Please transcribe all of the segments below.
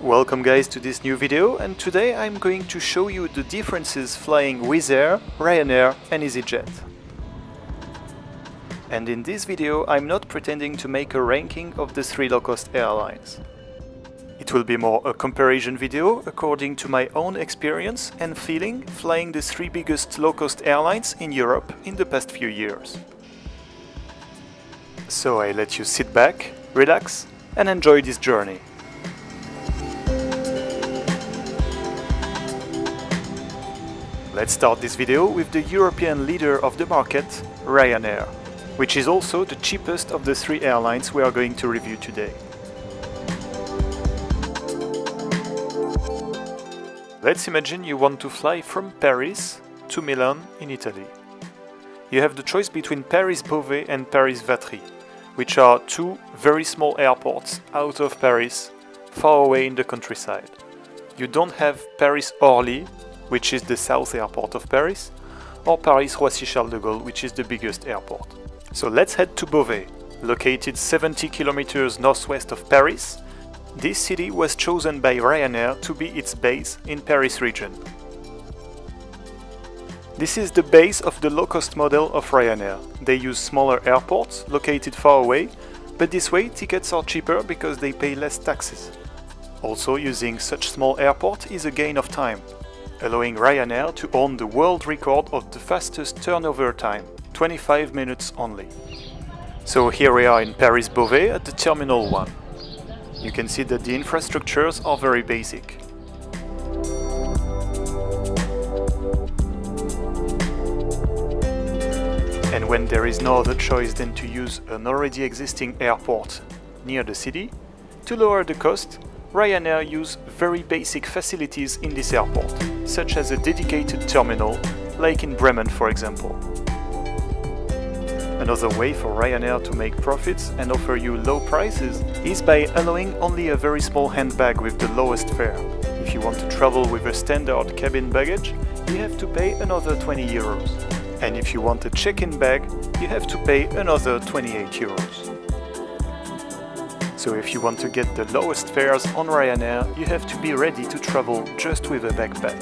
Welcome guys to this new video, and today I'm going to show you the differences flying Wizz Air, Ryanair and Easyjet. And in this video I'm not pretending to make a ranking of the three low-cost airlines. It will be more a comparison video according to my own experience and feeling flying the three biggest low-cost airlines in Europe in the past few years. So I let you sit back, relax and enjoy this journey. Let's start this video with the European leader of the market, Ryanair, which is also the cheapest of the three airlines we are going to review today. Let's imagine you want to fly from Paris to Milan in Italy. You have the choice between Paris-Beauvais and Paris-Vatry, which are two very small airports out of Paris, far away in the countryside. You don't have Paris-Orly, which is the south airport of Paris, or Paris-Roissy-Charles de Gaulle, which is the biggest airport. So let's head to Beauvais, located 70 kilometers northwest of Paris. This city was chosen by Ryanair to be its base in Paris region. This is the base of the low-cost model of Ryanair. They use smaller airports located far away, but this way tickets are cheaper because they pay less taxes. Also, using such small airport is a gain of time, allowing Ryanair to own the world record of the fastest turnover time, 25 minutes only. So here we are in Paris-Beauvais at the Terminal 1. You can see that the infrastructures are very basic. And when there is no other choice than to use an already existing airport near the city, to lower the cost, Ryanair use very basic facilities in this airport, such as a dedicated terminal, like in Bremen for example. Another way for Ryanair to make profits and offer you low prices is by allowing only a very small handbag with the lowest fare. If you want to travel with a standard cabin baggage, you have to pay another 20 euros. And if you want a check-in bag, you have to pay another 28 euros. So if you want to get the lowest fares on Ryanair, you have to be ready to travel just with a backpack.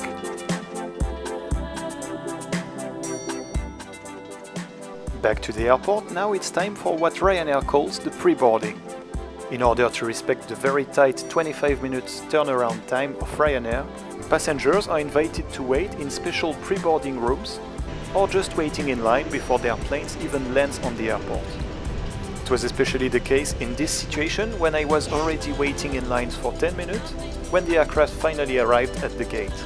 Back to the airport, now it's time for what Ryanair calls the pre-boarding. In order to respect the very tight 25 minutes turnaround time of Ryanair, passengers are invited to wait in special pre-boarding rooms or just waiting in line before their planes even lands on the airport. It was especially the case in this situation when I was already waiting in lines for 10 minutes when the aircraft finally arrived at the gate.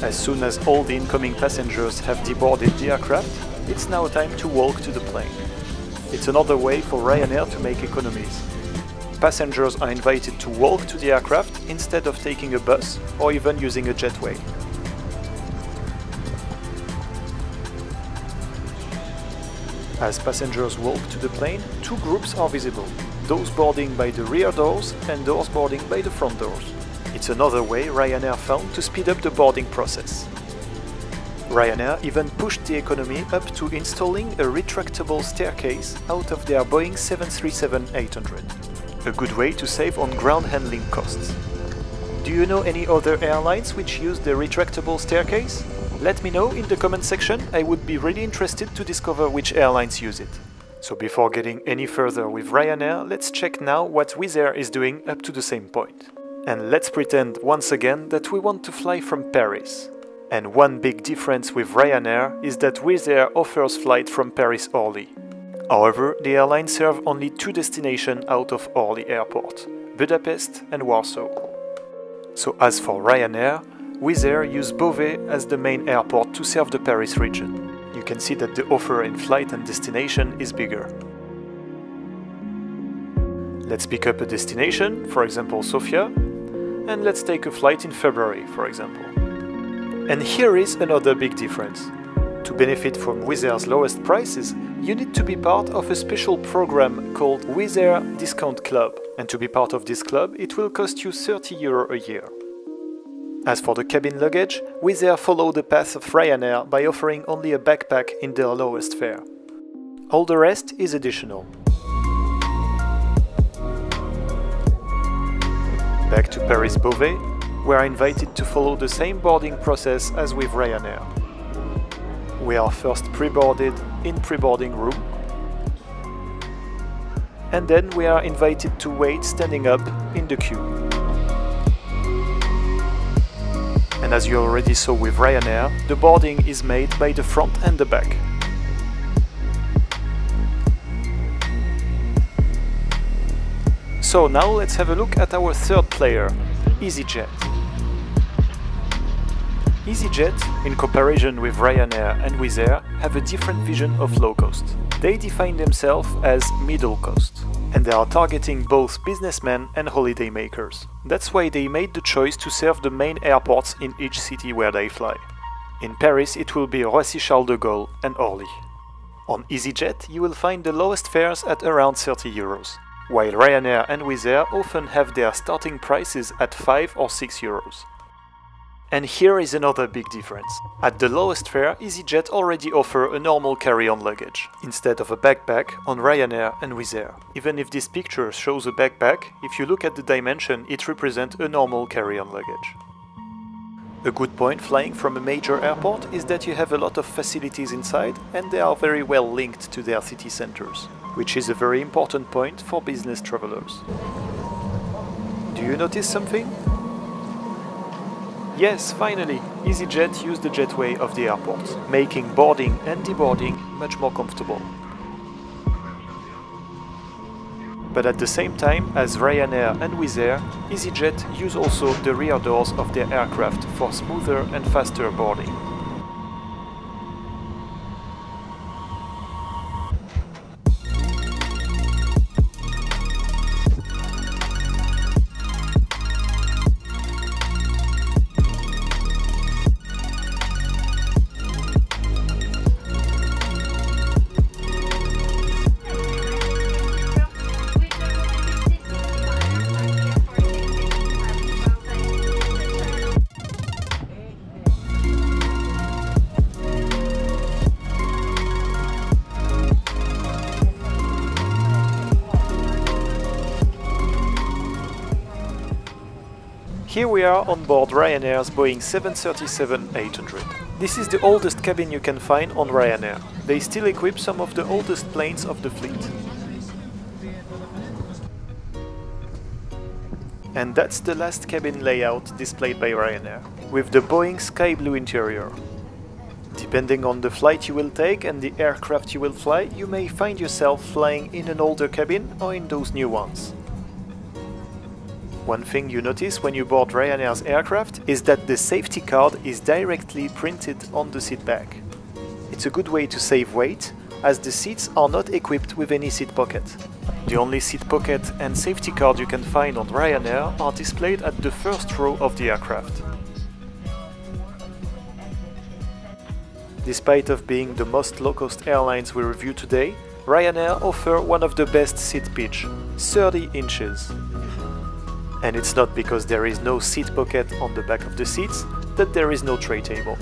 As soon as all the incoming passengers have deboarded the aircraft, it's now time to walk to the plane. It's another way for Ryanair to make economies. Passengers are invited to walk to the aircraft instead of taking a bus or even using a jetway. As passengers walk to the plane, two groups are visible, those boarding by the rear doors and those boarding by the front doors. It's another way Ryanair found to speed up the boarding process. Ryanair even pushed the economy up to installing a retractable staircase out of their Boeing 737-800. A good way to save on ground handling costs. Do you know any other airlines which use the retractable staircase? Let me know in the comment section, I would be really interested to discover which airlines use it. So before getting any further with Ryanair, let's check now what Wizz Air is doing up to the same point. And let's pretend once again that we want to fly from Paris. And one big difference with Ryanair is that Wizz Air offers flight from Paris-Orly. However, the airline serves only two destinations out of Orly Airport, Budapest and Warsaw. So as for Ryanair, Wizz Air use Beauvais as the main airport to serve the Paris region. You can see that the offer in flight and destination is bigger. Let's pick up a destination, for example Sofia, and let's take a flight in February, for example. And here is another big difference. To benefit from Wizz Air's lowest prices, you need to be part of a special program called Wizz Air Discount Club. And to be part of this club, it will cost you 30 € a year. As for the cabin luggage, Wizz Air follow the path of Ryanair by offering only a backpack in their lowest fare. All the rest is additional. back to Paris Beauvais, we are invited to follow the same boarding process as with Ryanair. We are first pre-boarded in pre-boarding room, and then we are invited to wait standing up in the queue. And as you already saw with Ryanair, the boarding is made by the front and the back. So now let's have a look at our third player, EasyJet. EasyJet, in comparison with Ryanair and Wizz Air, have a different vision of low cost. They define themselves as middle cost, and they are targeting both businessmen and holiday makers. That's why they made the choice to serve the main airports in each city where they fly. In Paris it will be Roissy-Charles de Gaulle and Orly. On EasyJet you will find the lowest fares at around 30 euros, while Ryanair and Wizz Air often have their starting prices at 5 or 6 euros. And here is another big difference. At the lowest fare, EasyJet already offer a normal carry-on luggage, instead of a backpack on Ryanair and Wizz Air. Even if this picture shows a backpack, if you look at the dimension, it represents a normal carry-on luggage. A good point flying from a major airport is that you have a lot of facilities inside and they are very well linked to their city centers, which is a very important point for business travelers. Do you notice something? Yes, finally, EasyJet used the jetway of the airport, making boarding and deboarding much more comfortable. But at the same time as Ryanair and Wizz Air, EasyJet use also the rear doors of their aircraft for smoother and faster boarding. Here we are on board Ryanair's Boeing 737-800. This is the oldest cabin you can find on Ryanair. They still equip some of the oldest planes of the fleet. And that's the last cabin layout displayed by Ryanair, with the Boeing sky blue interior. Depending on the flight you will take and the aircraft you will fly, you may find yourself flying in an older cabin or in those new ones. One thing you notice when you board Ryanair's aircraft is that the safety card is directly printed on the seat back. It's a good way to save weight, as the seats are not equipped with any seat pocket. The only seat pocket and safety card you can find on Ryanair are displayed at the first row of the aircraft. Despite of being the most low-cost airlines we review today, Ryanair offer one of the best seat pitch, 30 inches. And it's not because there is no seat pocket on the back of the seats that there is no tray table.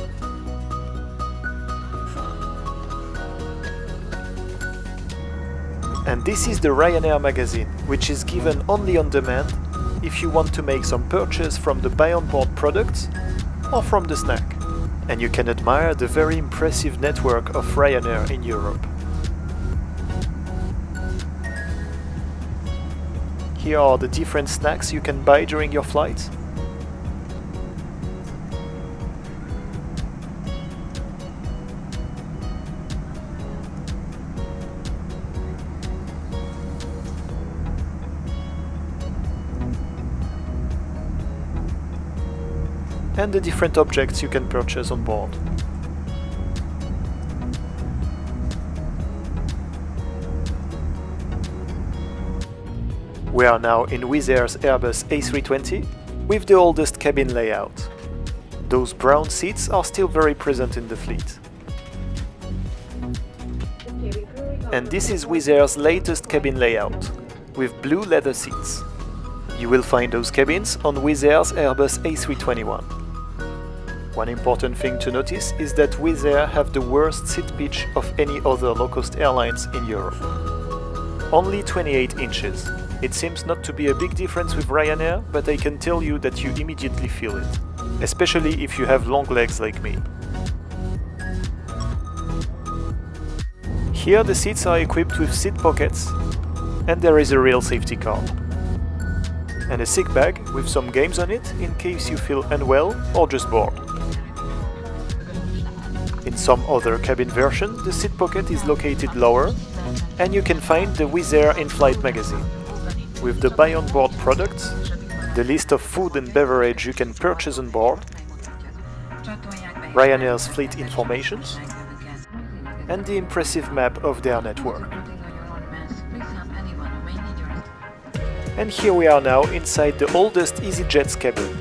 And this is the Ryanair magazine, which is given only on demand if you want to make some purchase from the buy on board products or from the snack. And you can admire the very impressive network of Ryanair in Europe. Here are the different snacks you can buy during your flight. And the different objects you can purchase on board. We are now in Wizz Air's Airbus A320 with the oldest cabin layout. Those brown seats are still very present in the fleet. And this is Wizz Air's latest cabin layout, with blue leather seats. You will find those cabins on Wizz Air's Airbus A321. One important thing to notice is that Wizz Air have the worst seat pitch of any other low-cost airlines in Europe. Only 28 inches. It seems not to be a big difference with Ryanair, but I can tell you that you immediately feel it, especially if you have long legs like me. Here the seats are equipped with seat pockets, and there is a real safety card. And a sick bag with some games on it in case you feel unwell or just bored. In some other cabin version, the seat pocket is located lower, and you can find the Wizz Air in-flight magazine, with the buy on board products, the list of food and beverage you can purchase on board, Ryanair's fleet informations, and the impressive map of their network. And here we are now inside the oldest EasyJet's cabin.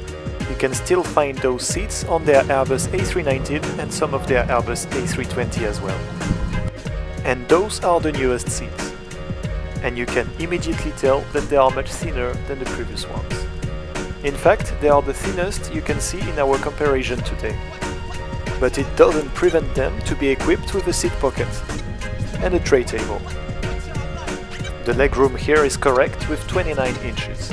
You can still find those seats on their Airbus A319 and some of their Airbus A320 as well. And those are the newest seats. And you can immediately tell that they are much thinner than the previous ones. In fact, they are the thinnest you can see in our comparison today. But it doesn't prevent them to be equipped with a seat pocket and a tray table. The legroom here is correct with 29 inches.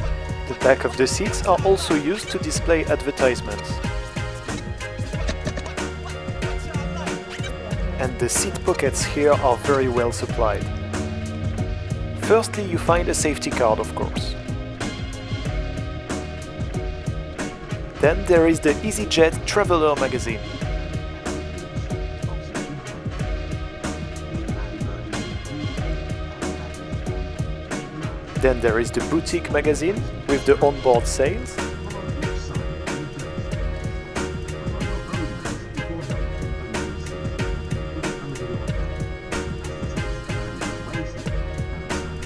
The back of the seats are also used to display advertisements. And the seat pockets here are very well supplied. Firstly, you find a safety card, of course. Then there is the EasyJet Traveler magazine. Then there is the Boutique magazine with the onboard sales.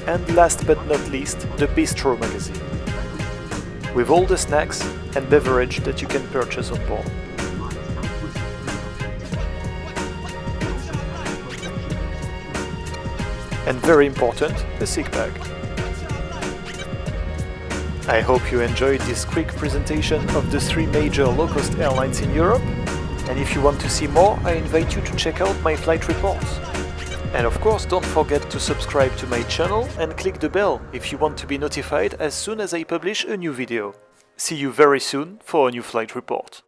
And last but not least, the Bistro magazine, with all the snacks and beverage that you can purchase on board. And very important, a sick bag. I hope you enjoyed this quick presentation of the 3 major low-cost airlines in Europe, and if you want to see more, I invite you to check out my flight reports. And of course, don't forget to subscribe to my channel and click the bell if you want to be notified as soon as I publish a new video. See you very soon for a new flight report.